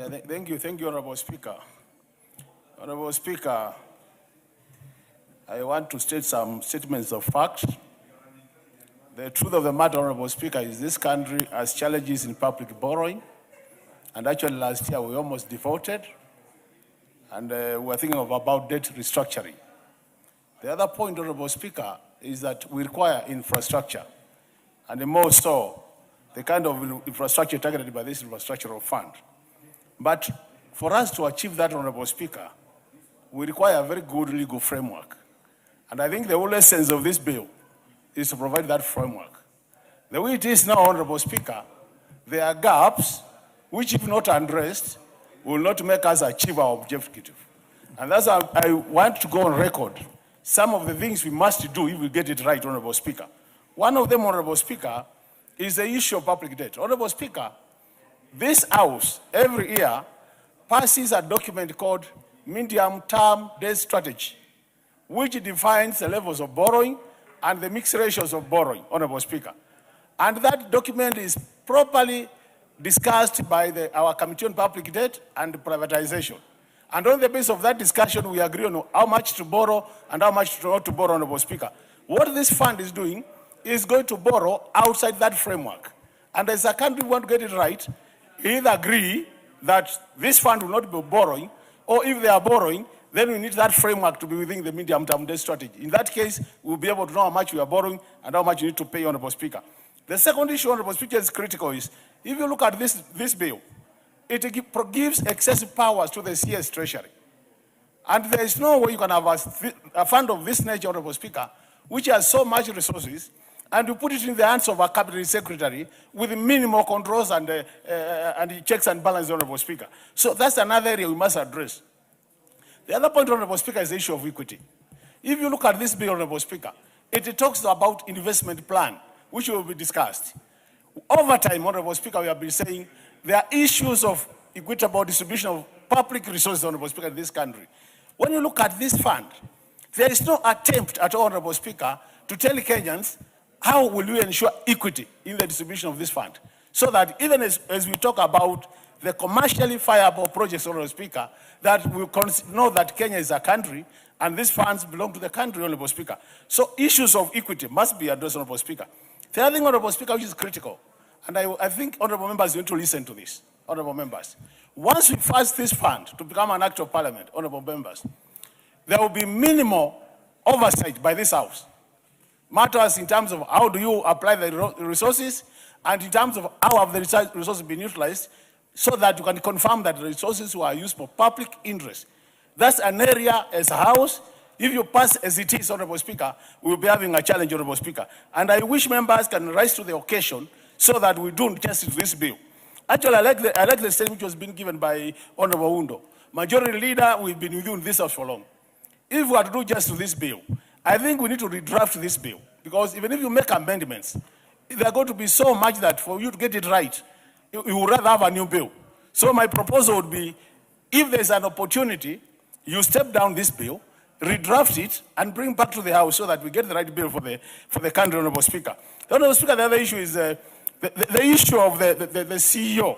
Thank you, Honorable Speaker. Honorable Speaker, I want to state some statements of fact. The truth of the matter, Honorable Speaker, is this country has challenges in public borrowing. And actually last year we almost defaulted. And we're thinking about debt restructuring. The other point, Honorable Speaker, is that we require infrastructure. And more so, the kind of infrastructure targeted by this infrastructural fund. But for us to achieve that, Honorable Speaker, we require a very good legal framework. And I think the whole essence of this bill is to provide that framework. The way it is now, Honorable Speaker, there are gaps which, if not addressed, will not make us achieve our objective. And that's why I want to go on record some of the things we must do if we get it right, Honorable Speaker. One of them, Honorable Speaker, is the issue of public debt. Honorable Speaker, this House every year passes a document called medium-term debt strategy, which defines the levels of borrowing and the mixed ratios of borrowing, Honorable Speaker. And that document is properly discussed by our Committee on Public Debt and Privatization. And on the basis of that discussion, we agree on how much to borrow and how much not to borrow, Honorable Speaker. What this fund is doing is going to borrow outside that framework. And as a country, we want to get it right, either agree that this fund will not be borrowing, or if they are borrowing, then we need that framework to be within the medium-term debt strategy. In that case, we'll be able to know how much we are borrowing and how much you need to pay, Honorable Speaker. The second issue, Honorable Speaker, is critical is, if you look at this bill, it gives excessive powers to the CS Treasury. And there is no way you can have a fund of this nature, Honorable Speaker, which has so much resources, and you put it in the hands of a cabinet secretary with minimal controls and checks and balances, Honorable Speaker. So that's another area we must address. The other point, Honorable Speaker, is the issue of equity. If you look at this bill, Honorable Speaker, it talks about investment plan, which will be discussed. Over time, Honorable Speaker, we have been saying there are issues of equitable distribution of public resources, Honorable Speaker, in this country. When you look at this fund, there is no attempt at all, Honorable Speaker, to tell Kenyans how will we ensure equity in the distribution of this fund, so that even as we talk about the commercially viable projects, Honorable Speaker, that we know that Kenya is a country and these funds belong to the country, Honorable Speaker. So issues of equity must be addressed, Honorable Speaker. The other thing, Honorable Speaker, which is critical, and I think Honorable members need to listen to this, Honorable members. Once we fast this fund to become an act of parliament, Honorable members, there will be minimal oversight by this House. Matters in terms of how do you apply the resources, and in terms of how have the resources been utilized, so that you can confirm that the resources were used for public interest. That's an area as a House. If you pass as it is, Honorable Speaker, we will be having a challenge, Honorable Speaker. And I wish members can rise to the occasion so that we don't justice to this bill. Actually, I like the statement which was being given by Honorable Undo. Majority Leader, we've been with you in this House for long. If we are to do justice to this bill, I think we need to redraft this bill. Because even if you make amendments, they are going to be so much that for you to get it right, you would rather have a new bill. So my proposal would be, if there's an opportunity, you step down this bill, redraft it, and bring back to the House so that we get the right bill for the country, Honorable Speaker. Honorable Speaker, the other issue is the issue of the CEO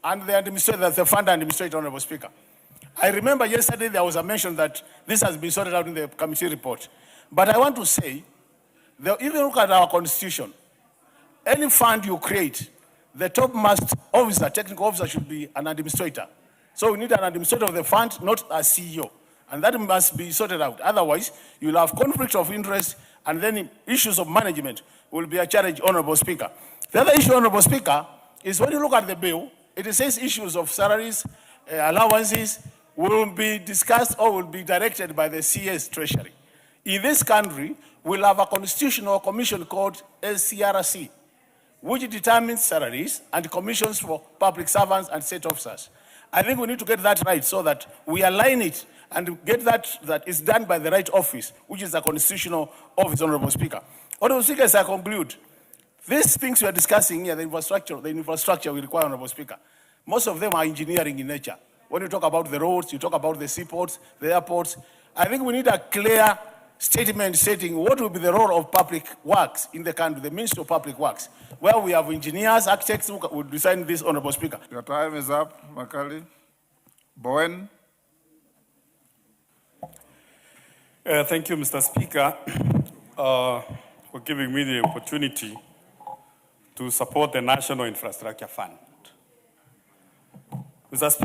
and the administrator, the fund administrator, Honorable Speaker. I remember yesterday there was a mention that this has been sorted out in the committee report. But I want to say, even look at our constitution, any fund you create, the topmost officer, technical officer, should be an administrator. So we need an administrator of the fund, not a CEO. And that must be sorted out. Otherwise, you'll have conflict of interest, and then issues of management will be a challenge, Honorable Speaker. The other issue, Honorable Speaker, is when you look at the bill, it says issues of salaries, allowances will be discussed or will be directed by the CS Treasury. In this country, we'll have a constitutional commission called SCRC, which determines salaries and commissions for public servants and state officers. I think we need to get that right so that we align it and get that is done by the right office, which is a constitutional office, Honorable Speaker. Honorable Speaker, as I conclude, these things we are discussing here, the infrastructure we require, Honorable Speaker, most of them are engineering in nature. When you talk about the roads, you talk about the seaports, the airports, I think we need a clear statement stating what will be the role of public works in the country, the Ministry of Public Works, where we have engineers, architects who will design this, Honorable Speaker. Your time is up, Makali. Bowen. Thank you, Mr. Speaker, for giving me the opportunity to support the National Infrastructure Fund. Mr. Speaker,